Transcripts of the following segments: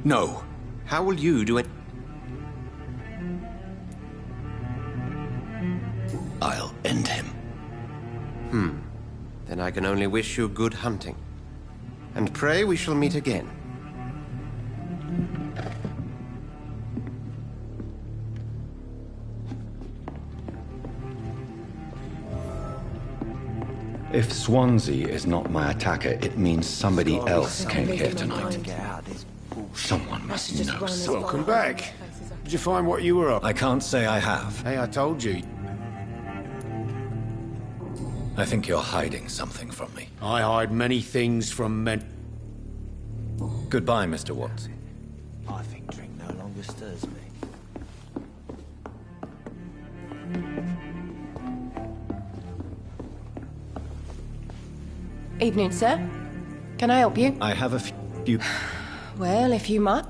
No. How will you do it? I'll end him. Then I can only wish you good hunting. And pray we shall meet again. If Swansea is not my attacker, it means somebody else came here tonight. Someone must know something. Welcome back. Did you find what you were up? I can't say I have. Hey, I told you. I think you're hiding something from me. I hide many things from men. Goodbye, Mr. Watts. I think drink no longer stirs me. Evening, sir. Can I help you? I have a few... Well, if you might.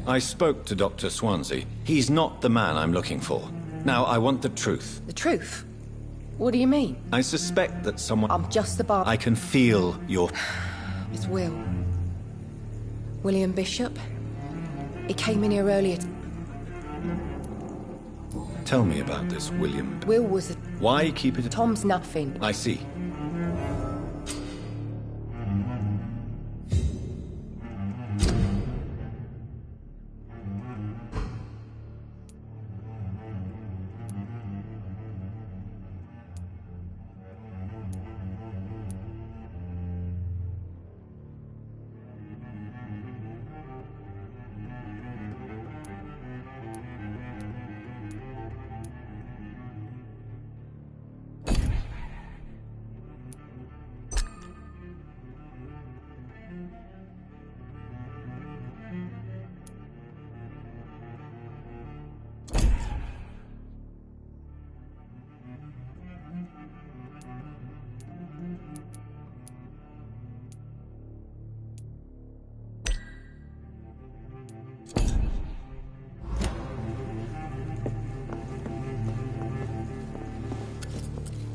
I spoke to Dr. Swansea. He's not the man I'm looking for. Now, I want the truth. The truth? What do you mean? I suspect that someone... I'm just the bar... I can feel your... It's Will. William Bishop. He came in here earlier. Tell me about this, William. Will was a... Why keep it... Tom's nothing. I see.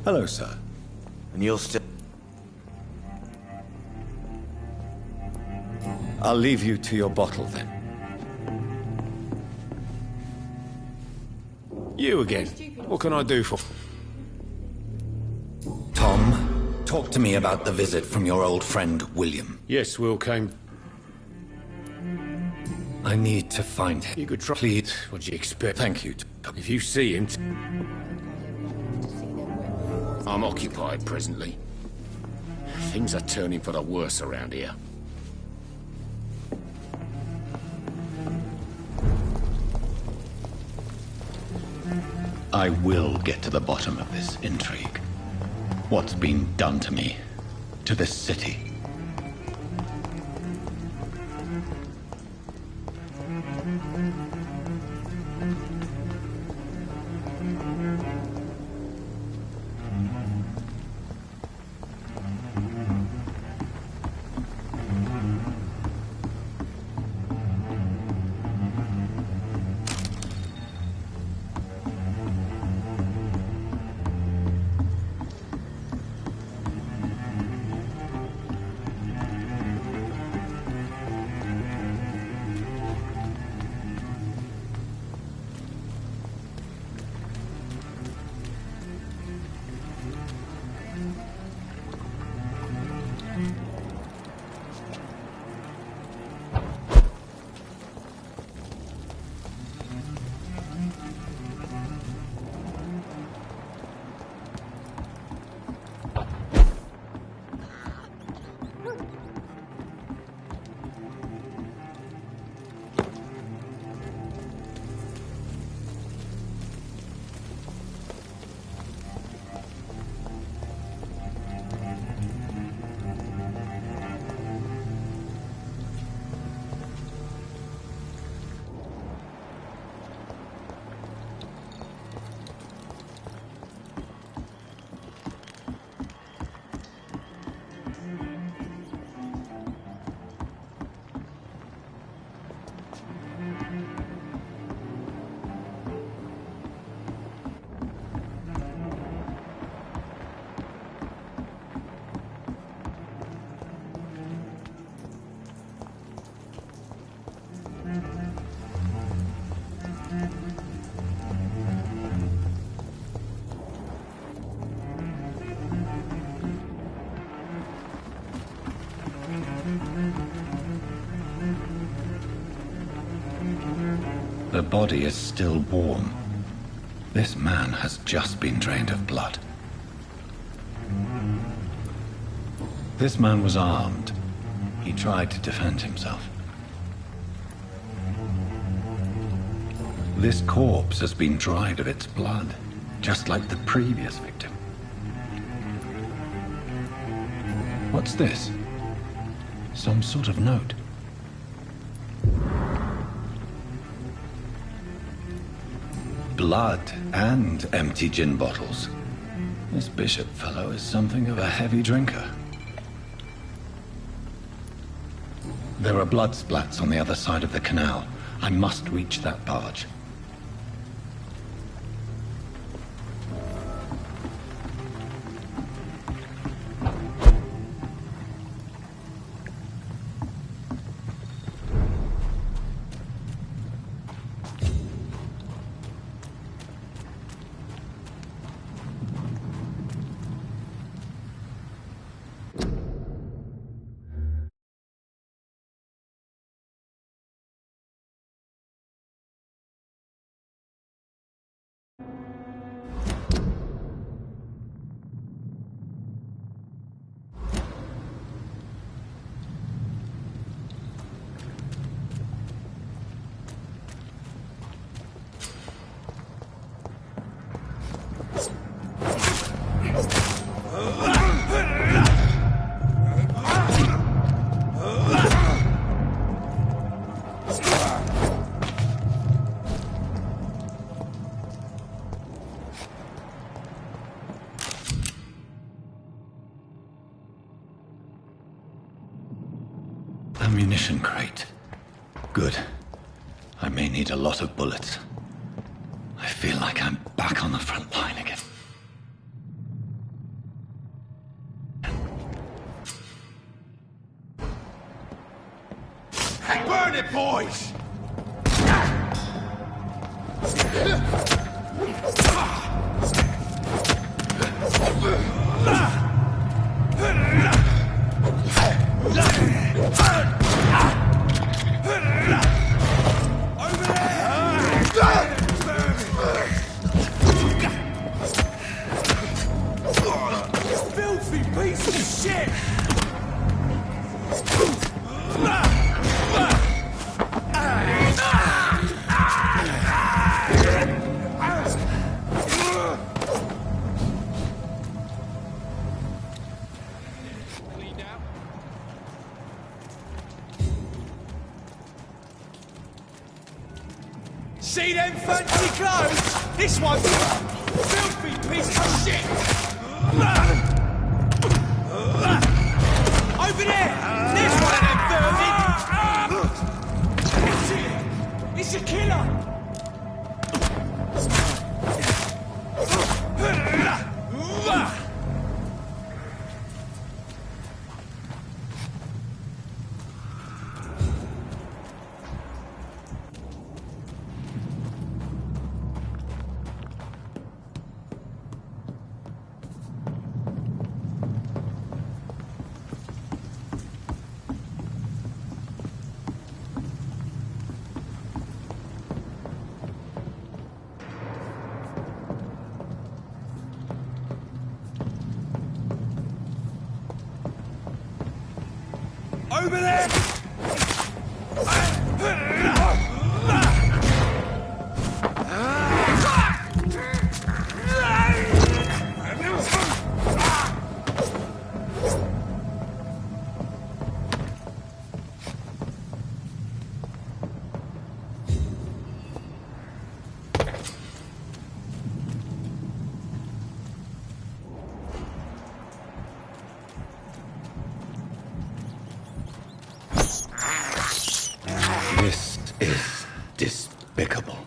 Hello, sir. And you're still... I'll leave you to your bottle, then. You again. What can I do for... Tom, talk to me about the visit from your old friend, William. Yes, Will came... I need to find him. You could try... Please. What do you expect? Thank you. If you see him... I'm occupied presently. Things are turning for the worse around here. I will get to the bottom of this intrigue. What's been done to me, to this city. The body is still warm. This man has just been drained of blood. This man was armed. He tried to defend himself. This corpse has been dried of its blood, just like the previous victim. What's this? Some sort of note. Blood and empty gin bottles. This bishop fellow is something of a heavy drinker. There are blood splats on the other side of the canal. I must reach that barge. Ammunition crate. Good. I may need a lot of bullets. I feel like I'm back on the front line again. Burn it, boys! Filthy piece of shit! See them fancy clothes? This one's filthy piece of shit! Over there! There's one of them vermin! It's a killer! Over there! This is despicable.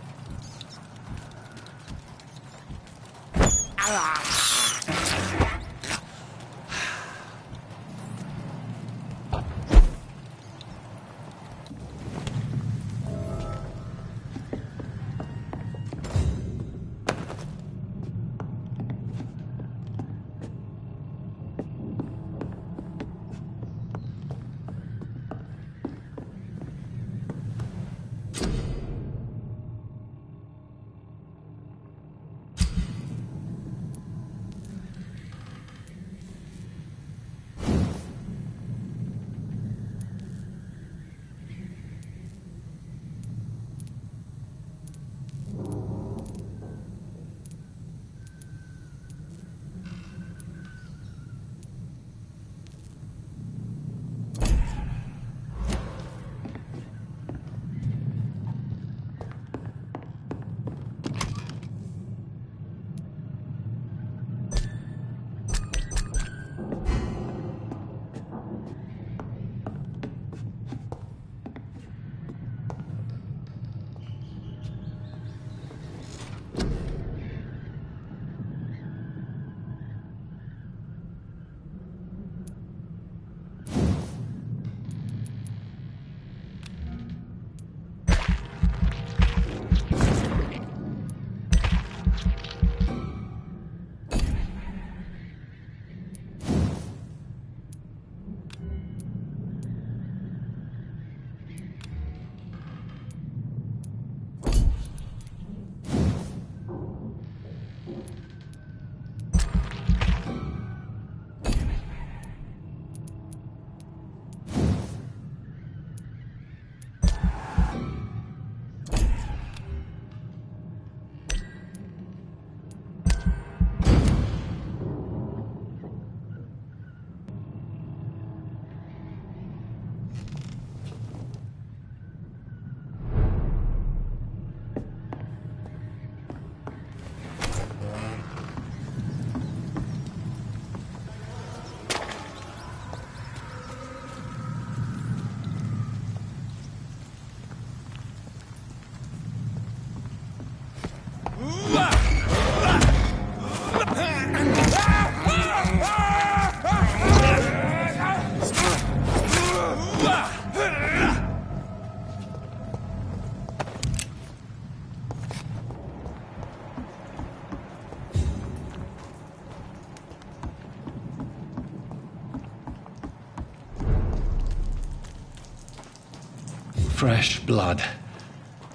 fresh blood.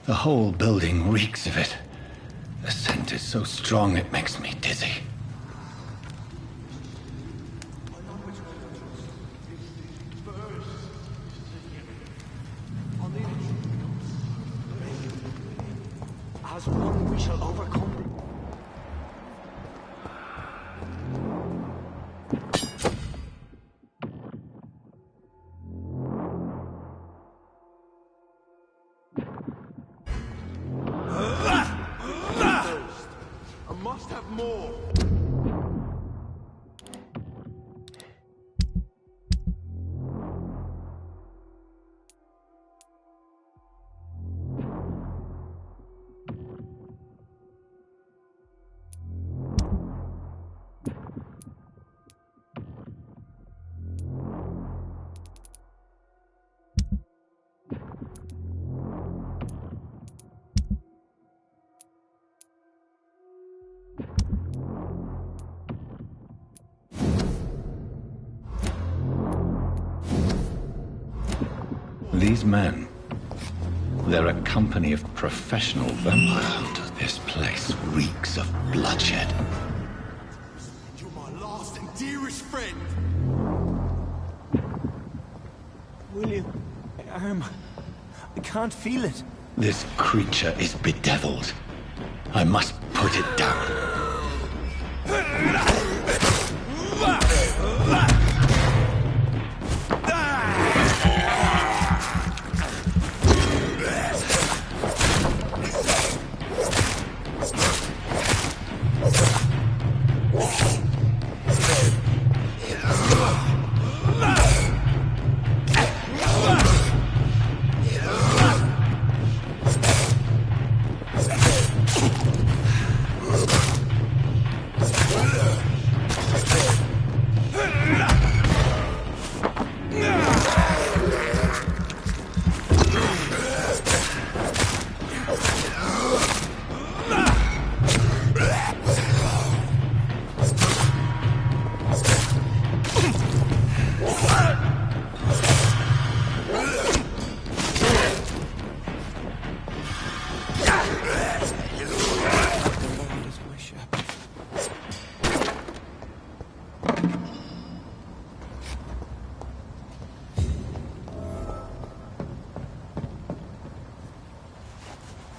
The whole building reeks of it. The scent is so strong it makes me dizzy. As one we shall overcome. I must have more. These men, they're a company of professional vampire hunters. This place reeks of bloodshed. You're my last and dearest friend. William, my arm. I can't feel it. This creature is bedeviled. I must put it down.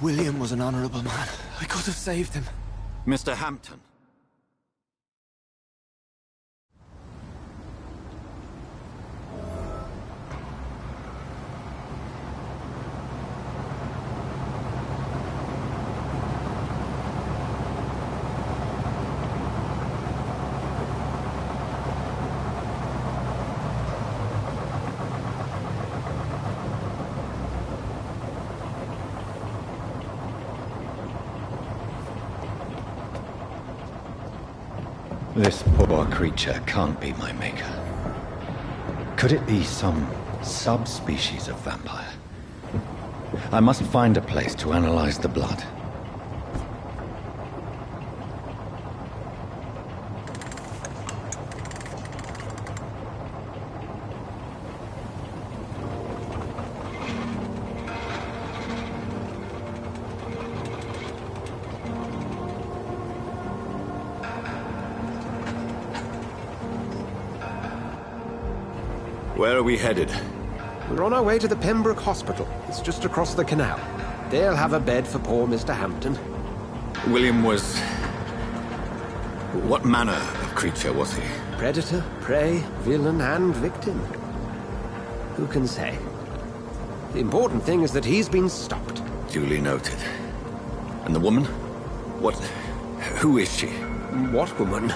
William was an honorable man. I could have saved him. Mr. Hampton. This poor creature can't be my maker. Could it be some subspecies of vampire? I must find a place to analyze the blood. Where are we headed? We're on our way to the Pembroke Hospital. It's just across the canal. They'll have a bed for poor Mr. Hampton. William was... What manner of creature was he? Predator, prey, villain, and victim. Who can say? The important thing is that he's been stopped. Duly noted. And the woman? What... Who is she? What woman?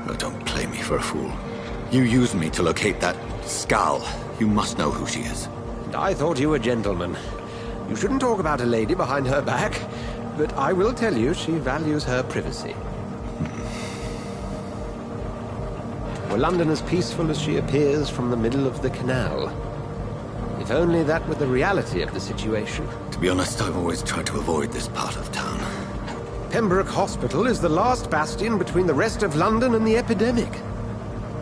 Oh, don't play me for a fool. You used me to locate that skull. You must know who she is. And I thought you a gentleman. You shouldn't talk about a lady behind her back, but I will tell you she values her privacy. Were London as peaceful as she appears from the middle of the canal? If only that were the reality of the situation. To be honest, I've always tried to avoid this part of town. Pembroke Hospital is the last bastion between the rest of London and the epidemic.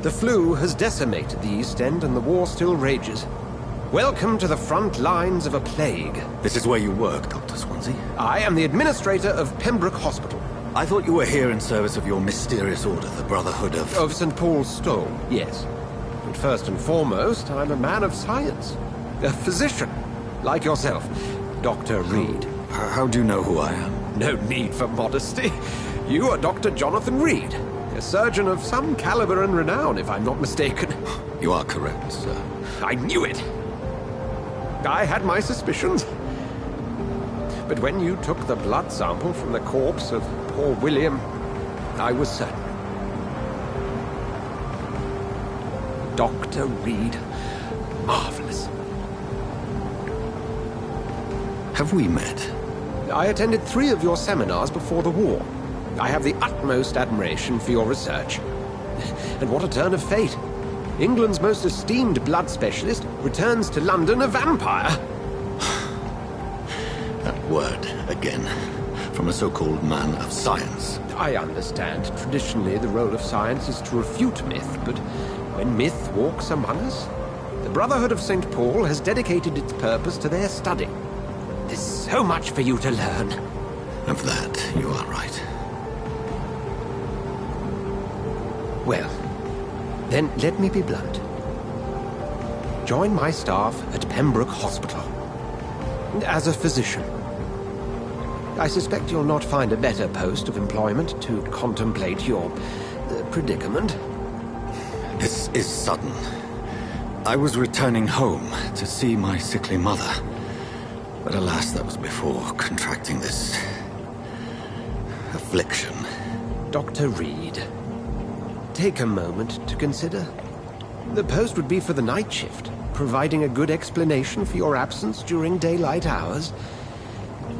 The flu has decimated the East End and the war still rages. Welcome to the front lines of a plague. This is where you work, Dr. Swansea. I am the administrator of Pembroke Hospital. I thought you were here in service of your mysterious order, the Brotherhood of... Of St. Paul's Stole, yes. But first and foremost, I'm a man of science. A physician, like yourself, Dr. Reed. How do you know who I am? No need for modesty. You are Dr. Jonathan Reed, a surgeon of some caliber and renown, if I'm not mistaken. You are correct, sir. I knew it! I had my suspicions. But when you took the blood sample from the corpse of poor William, I was certain. Dr. Reed. Marvelous. Have we met? I attended 3 of your seminars before the war. I have the utmost admiration for your research. And what a turn of fate. England's most esteemed blood specialist returns to London a vampire. That word, again. From a so-called man of science. I understand. Traditionally, the role of science is to refute myth, but when myth walks among us, the Brotherhood of St. Paul has dedicated its purpose to their study. There's so much for you to learn. Of that, you are right. Well, then let me be blunt. Join my staff at Pembroke Hospital. As a physician. I suspect you'll not find a better post of employment to contemplate your predicament. This is sudden. I was returning home to see my sickly mother. But alas, that was before contracting this... affliction. Dr. Reed, take a moment to consider. The post would be for the night shift, providing a good explanation for your absence during daylight hours.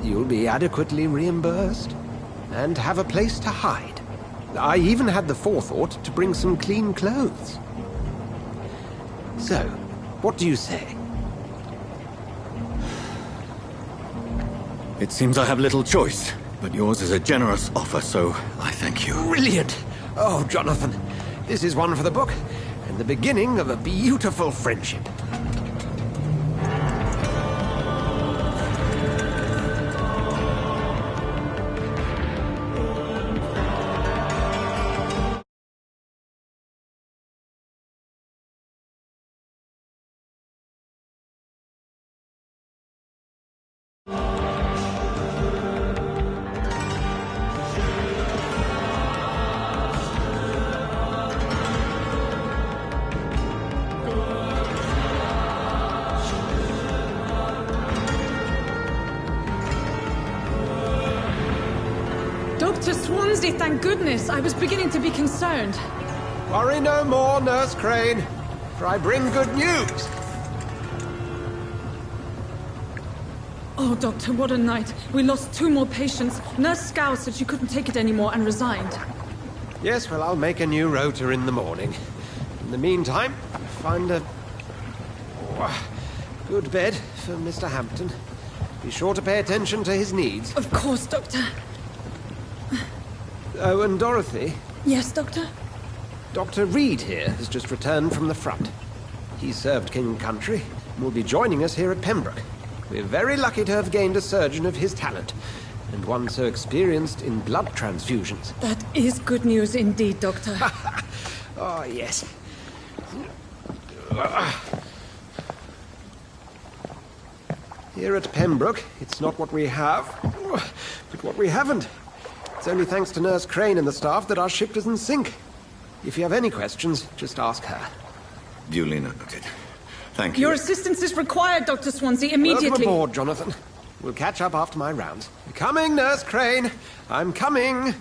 You'll be adequately reimbursed, and have a place to hide. I even had the forethought to bring some clean clothes. So, what do you say? It seems I have little choice, but yours is a generous offer, so I thank you. Brilliant! Oh, Jonathan, this is one for the book, and the beginning of a beautiful friendship. Dr. Swansea, thank goodness. I was beginning to be concerned. Worry no more, Nurse Crane, for I bring good news. Oh, Doctor, what a night. We lost 2 more patients. Nurse Scow said she couldn't take it anymore and resigned. Yes, well, I'll make a new rota in the morning. In the meantime, find a good bed for Mr. Hampton. Be sure to pay attention to his needs. Of course, Doctor. Oh, and Dorothy? Yes, Doctor? Dr. Reed here has just returned from the front. He served King and Country and will be joining us here at Pembroke. We're very lucky to have gained a surgeon of his talent, and one so experienced in blood transfusions. That is good news indeed, Doctor. Oh, yes. Here at Pembroke, it's not what we have, but what we haven't. It's only thanks to Nurse Crane and the staff that our ship doesn't sink. If you have any questions, just ask her. Duly noted. Thank you. Your assistance is required, Dr. Swansea, immediately. Welcome aboard, Jonathan. We'll catch up after my rounds. Coming, Nurse Crane. I'm coming.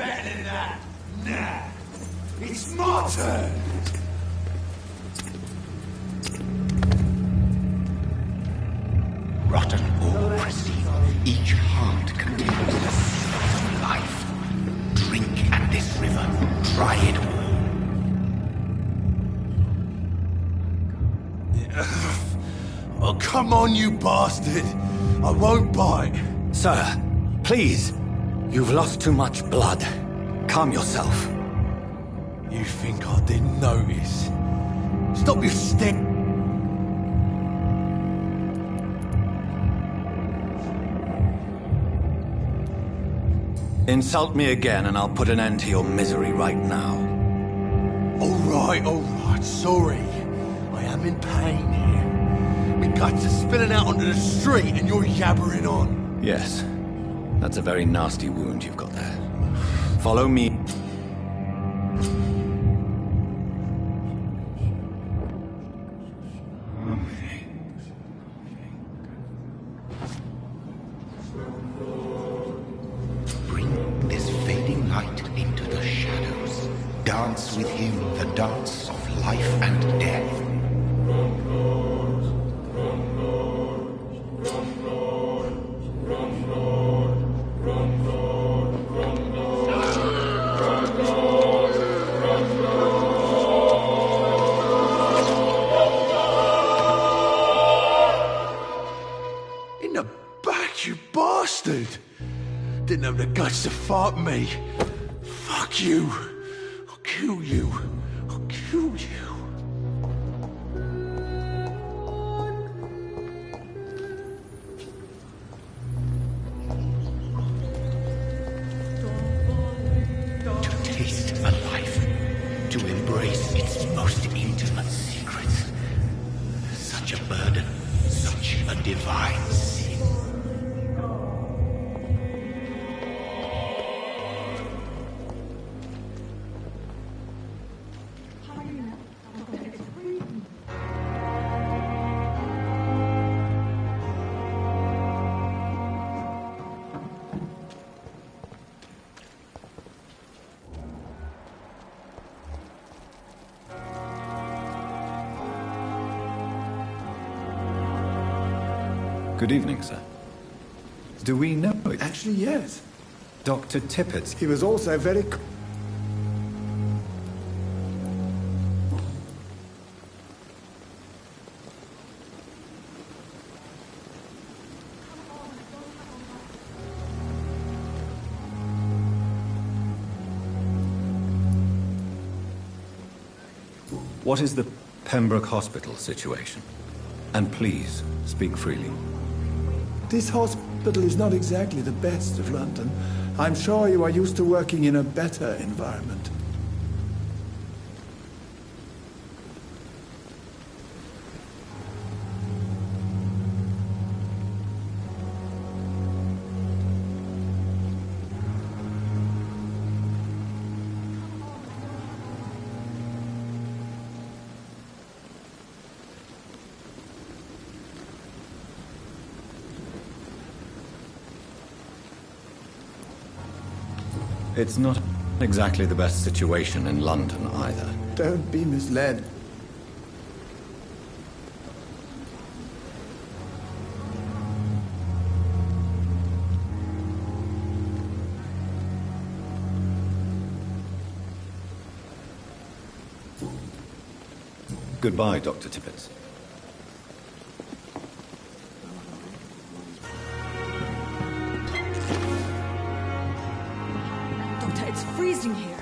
better than that. Nah. It's my turn. Rotten or pristine, each heart contains the seed of life. Drink at this river, try it all. Oh, come on, you bastard. I won't bite. Sir, please. You've lost too much blood. Calm yourself. You think I didn't notice? Stop your stick. Insult me again and I'll put an end to your misery right now. All right, sorry. I am in pain here. My guts are spilling out onto the street and you're yabbering on. Yes. That's a very nasty wound you've got there. Follow me. Bring this fading light into the shadows. Dance with him the dance of life and death. In the back, you bastard! Didn't have the guts to fight me. Fuck you. I'll kill you. I'll kill you. To taste a life, to embrace its most intimate secrets. Such a burden, such a divine sin. Good evening, sir. Do we know it? Actually, yes. Dr. Tippett. He was also very... What is the Pembroke Hospital situation? And please, speak freely. This hospital is not exactly the best of London. I'm sure you are used to working in a better environment. It's not exactly the best situation in London either. Don't be misled. Goodbye, Dr. Tippett. It's freezing here.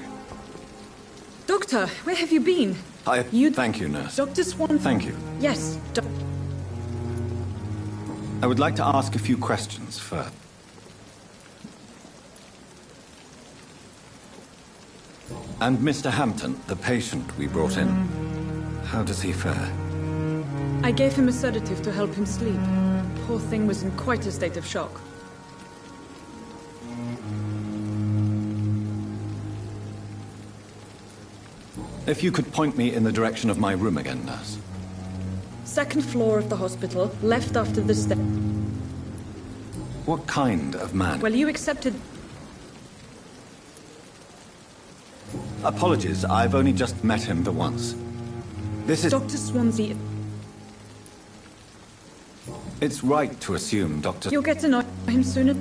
Doctor, where have you been? Thank you, nurse. Dr. Swan... Thank you. Yes, I would like to ask a few questions first. And Mr. Hampton, the patient we brought in, how does he fare? I gave him a sedative to help him sleep. Poor thing was in quite a state of shock. If you could point me in the direction of my room again, nurse. Second floor of the hospital, left after the step. What kind of man? Well, you accepted... Apologies, I've only just met him the once. This is... Dr. Swansea. It's right to assume Dr. You'll get to know him sooner.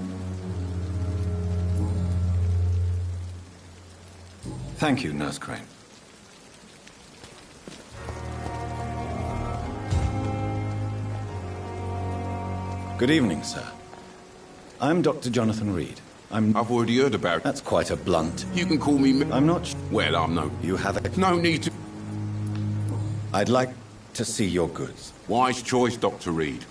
Thank you, Nurse Crane. Good evening, sir. I'm Dr. Jonathan Reed. I've already heard about it. That's quite a blunt... You can call me... I'm not... Well, I'm no... You have a... No need to... I'd like to see your goods. Wise choice, Dr. Reed.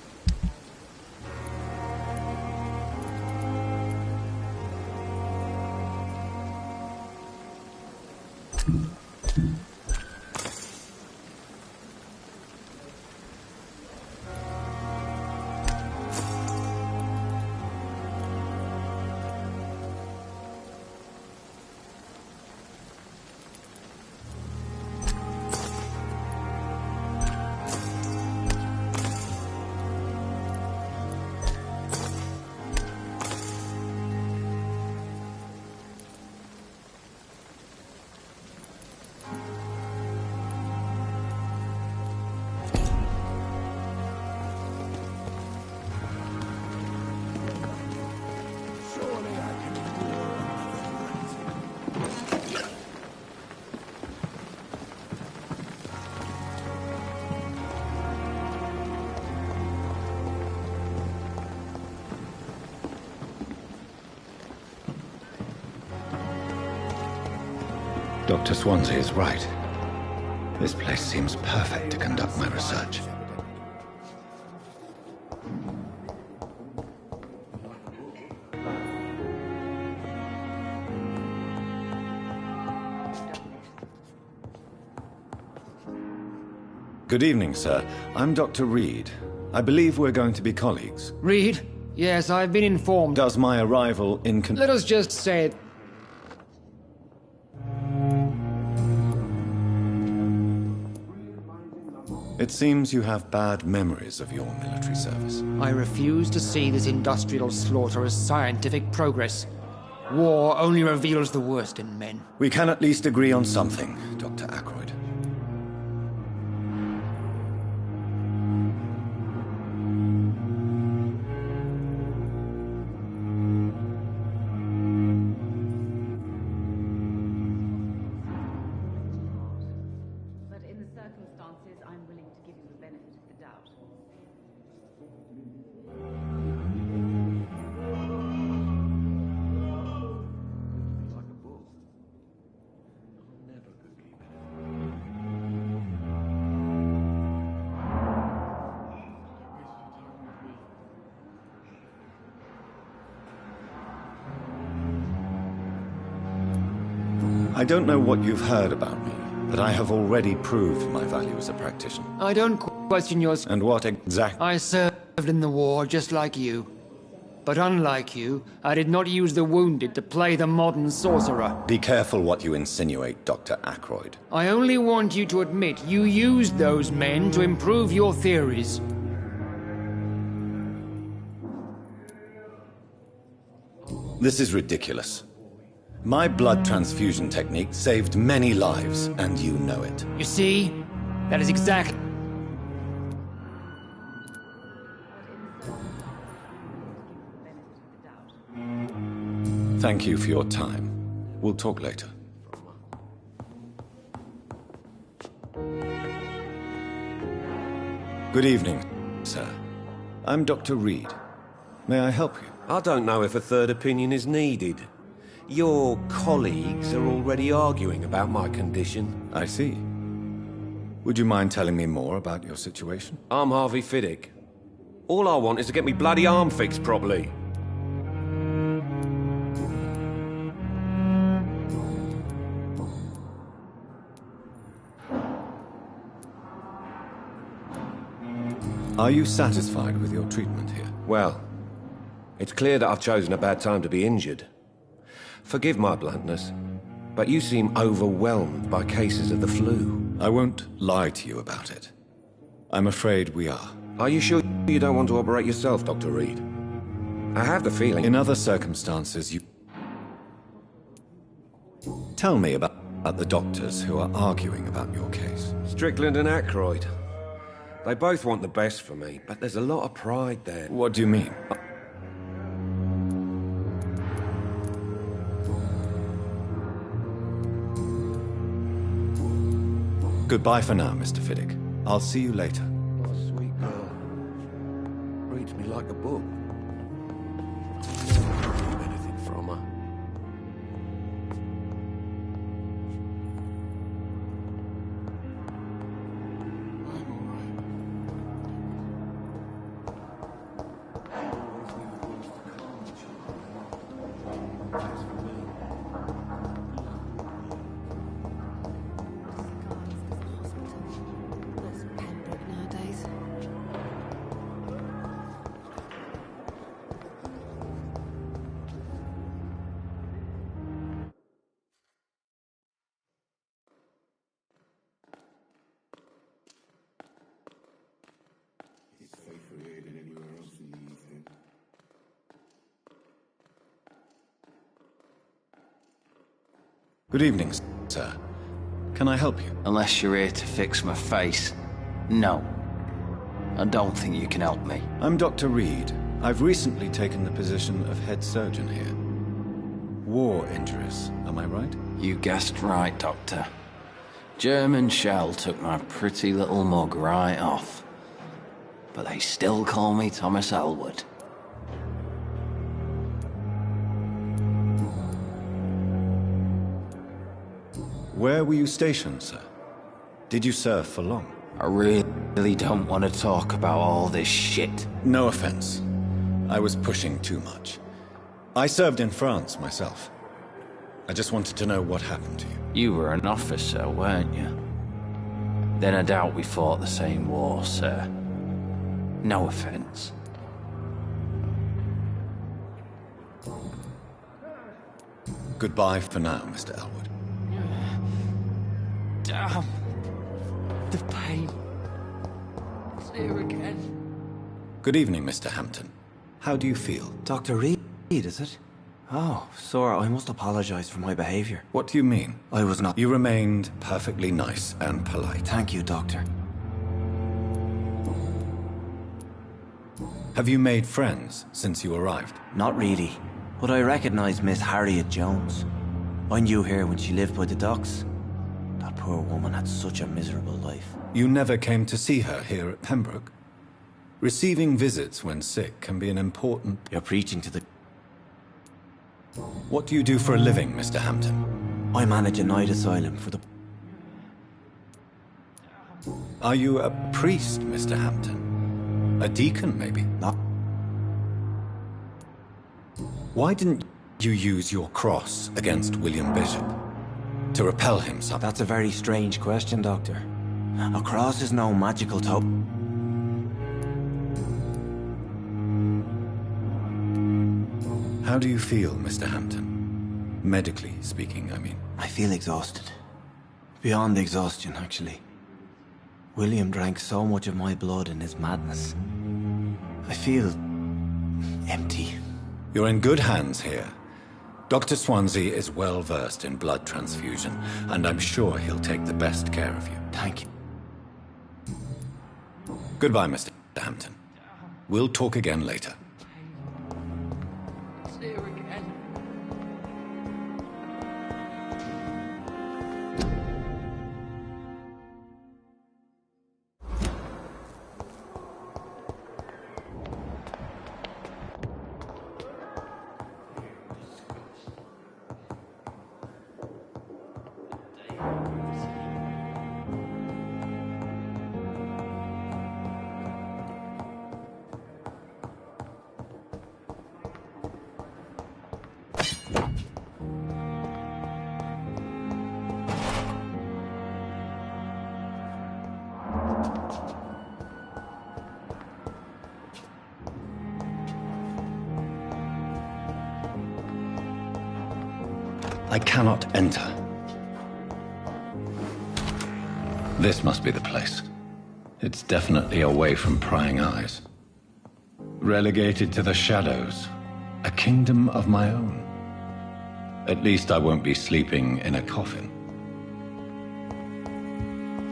Dr. Swansea is right. This place seems perfect to conduct my research. Good evening, sir. I'm Dr. Reed. I believe we're going to be colleagues. Reed? Yes, I've been informed. Does my arrival Let us just say... It seems you have bad memories of your military service. I refuse to see this industrial slaughter as scientific progress. War only reveals the worst in men. We can at least agree on something, Dr. Ackroyd. I don't know what you've heard about me, but I have already proved my value as a practitioner. I don't question your... And what exactly? I served in the war just like you. But unlike you, I did not use the wounded to play the modern sorcerer. Be careful what you insinuate, Dr. Ackroyd. I only want you to admit you used those men to improve your theories. This is ridiculous. My blood transfusion technique saved many lives, and you know it. You see? That is exactly... Thank you for your time. We'll talk later. Good evening, sir. I'm Dr. Reed. May I help you? I don't know if a third opinion is needed. Your colleagues are already arguing about my condition. I see. Would you mind telling me more about your situation? I'm Harvey Fiddick. All I want is to get me bloody arm fixed properly. Are you satisfied with your treatment here? Well, it's clear that I've chosen a bad time to be injured. Forgive my bluntness, but you seem overwhelmed by cases of the flu. I won't lie to you about it. I'm afraid we are. Are you sure you don't want to operate yourself, Dr. Reed? I have the feeling... In other circumstances, you... Tell me about At the doctors who are arguing about your case. Strickland and Aykroyd. They both want the best for me, but there's a lot of pride there. What do you mean? Goodbye for now, Mr. Fiddick. I'll see you later. Oh, sweet girl. Reads me like a book. Anything from her. Good evening, sir. Can I help you? Unless you're here to fix my face. No. I don't think you can help me. I'm Dr. Reed. I've recently taken the position of head surgeon here. War injuries, am I right? You guessed right, Doctor. German shell took my pretty little mug right off. But they still call me Thomas Elwood. Where were you stationed, sir? Did you serve for long? I really don't want to talk about all this shit. No offense. I was pushing too much. I served in France myself. I just wanted to know what happened to you. You were an officer, weren't you? Then I doubt we fought the same war, sir. No offense. Goodbye for now, Mr. Elwood. Damn. The pain. It's here again. Good evening, Mr. Hampton. How do you feel? Dr. Reed, is it? Oh, sir, I must apologize for my behavior. What do you mean? I was not... You remained perfectly nice and polite. Thank you, Doctor. Have you made friends since you arrived? Not really, but I recognize Miss Harriet Jones. I knew her when she lived by the docks. That poor woman had such a miserable life. You never came to see her here at Pembroke? Receiving visits when sick can be an important... You're preaching to the... What do you do for a living, Mr. Hampton? I manage a night asylum for the... Are you a priest, Mr. Hampton? A deacon, maybe? Not... Why didn't you use your cross against William Bishop? To repel him somehow? That's a very strange question, Doctor. A cross is no magical token. How do you feel, Mr. Hampton? Medically speaking, I mean. I feel exhausted. Beyond exhaustion, actually. William drank so much of my blood in his madness. I feel... empty. You're in good hands here. Dr. Swansea is well versed in blood transfusion, and I'm sure he'll take the best care of you. Thank you. Goodbye, Mr. Hampton. We'll talk again later. I cannot enter. This must be the place. It's definitely away from prying eyes. Relegated to the shadows. A kingdom of my own. At least I won't be sleeping in a coffin.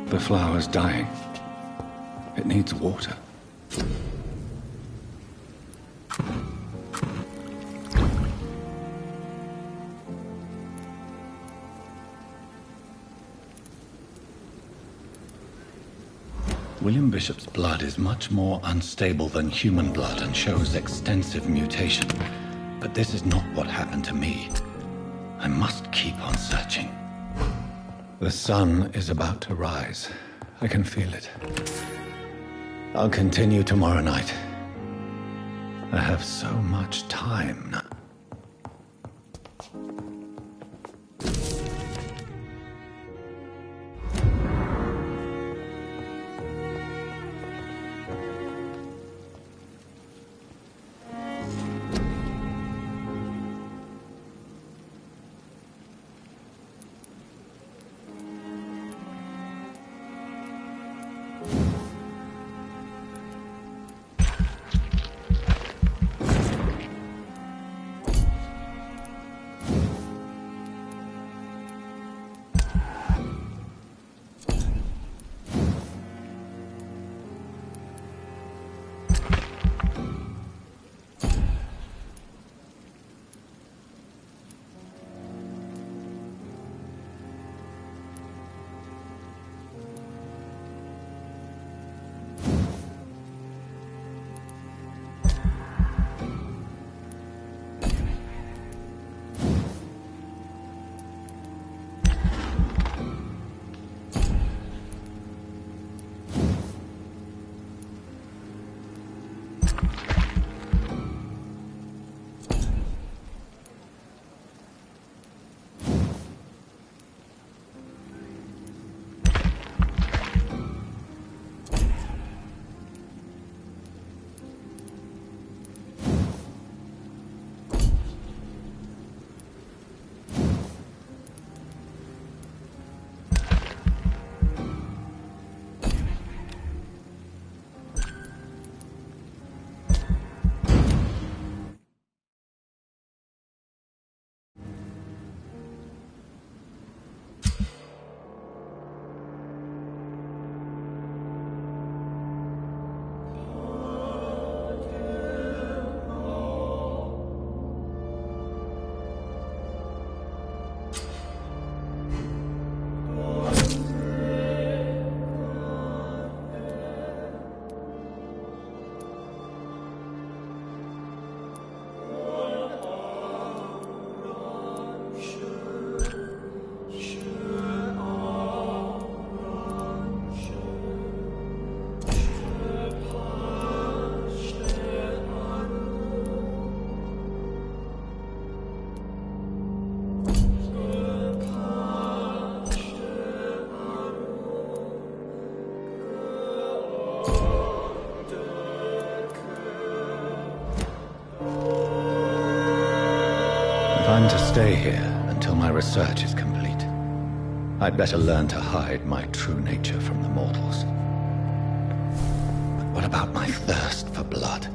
The flower's dying. It needs water. William Bishop's blood is much more unstable than human blood and shows extensive mutation. But this is not what happened to me. I must keep on searching. The sun is about to rise. I can feel it. I'll continue tomorrow night. I have so much time now. I'm to stay here until my research is complete. I'd better learn to hide my true nature from the mortals. But what about my thirst for blood?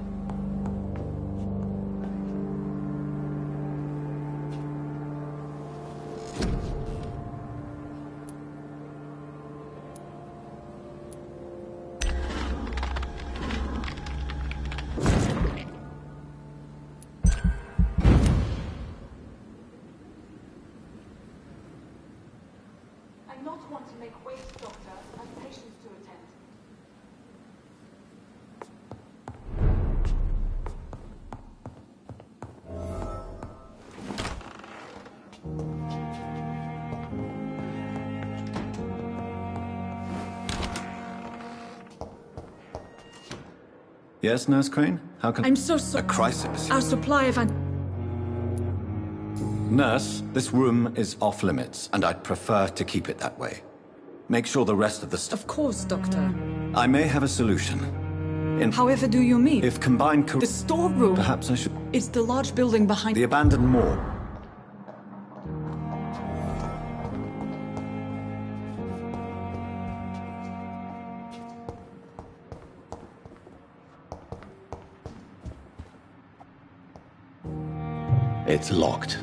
Yes, Nurse Crane? How can... I'm so sorry. A crisis. Our supply of Nurse, this room is off limits, and I'd prefer to keep it that way. Make sure the rest of the stuff... Of course, Doctor. I may have a solution. However do you mean? If combined... The storeroom! Perhaps I should... It's the large building behind... The abandoned moor. It's locked.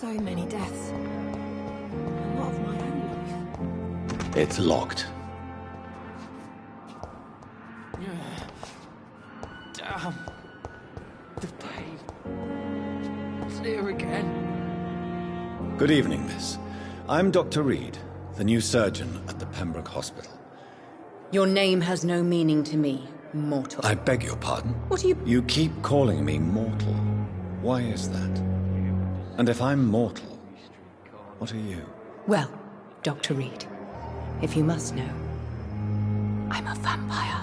So many deaths. A lot of my own life. It's locked. Damn. The pain. It's here again. Good evening, miss. I'm Dr. Reed, the new surgeon at the Pembroke Hospital. Your name has no meaning to me, mortal. I beg your pardon? What are you... You keep calling me mortal. Why is that? And if I'm mortal, what are you? Well, Dr. Reed, if you must know, I'm a vampire.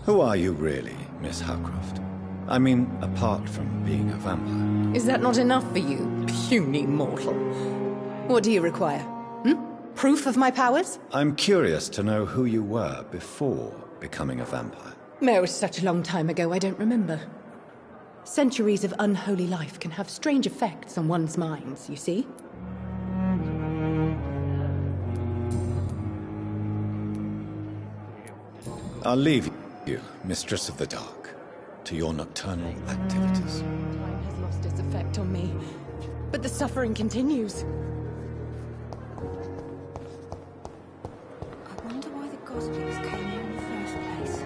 Who are you really, Miss Howcroft? I mean, apart from being a vampire. Is that not enough for you, puny mortal? What do you require? Proof of my powers? I'm curious to know who you were before becoming a vampire. No, such a long time ago, I don't remember. Centuries of unholy life can have strange effects on one's minds, you see? I'll leave you, Mistress of the Dark, to your nocturnal activities. Time has lost its effect on me, but the suffering continues. I wonder why the Gospels came here in the first place.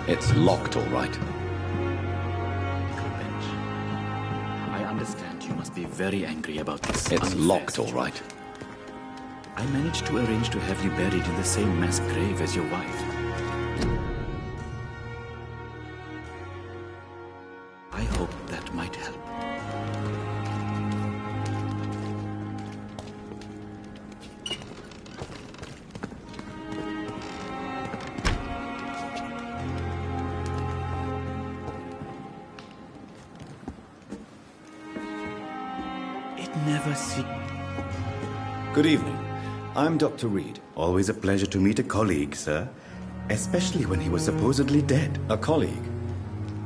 It's locked, all right. I understand you must be very angry about this. It's locked, all right. I managed to arrange to have you buried in the same mass grave as your wife. I hope that might help. Good evening. I'm Dr. Reed. Always a pleasure to meet a colleague, sir. Especially when he was supposedly dead. A colleague?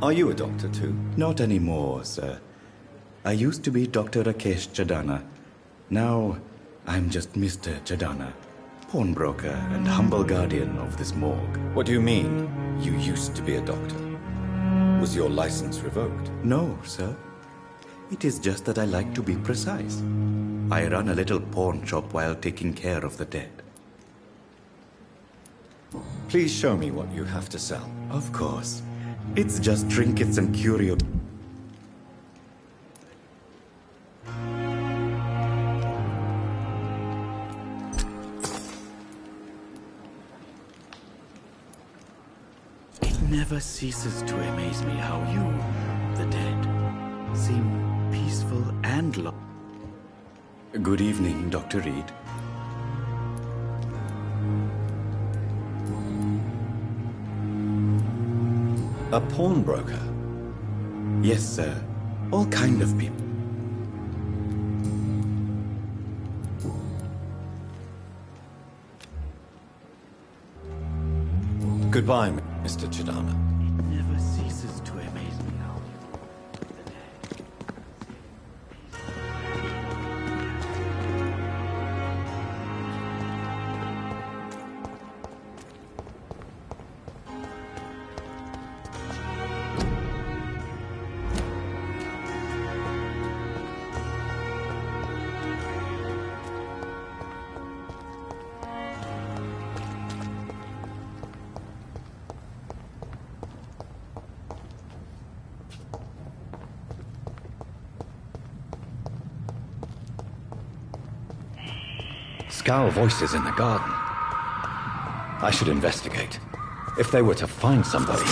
Are you a doctor too? Not anymore, sir. I used to be Dr. Rakesh Chadana. Now, I'm just Mr. Chadana, pawnbroker and humble guardian of this morgue. What do you mean, you used to be a doctor? Was your license revoked? No, sir. It is just that I like to be precise. I run a little pawn shop while taking care of the dead. Please show me what you have to sell. Of course. It's just trinkets and curios. never ceases to amaze me how you, the dead, seem peaceful and Good evening, Dr. Reed. A pawnbroker? Yes, sir. All kind of people. Goodbye, Mr. Chidana. Never ceases to amaze me how Scowl voices in the garden. I should investigate. If they were to find somebody...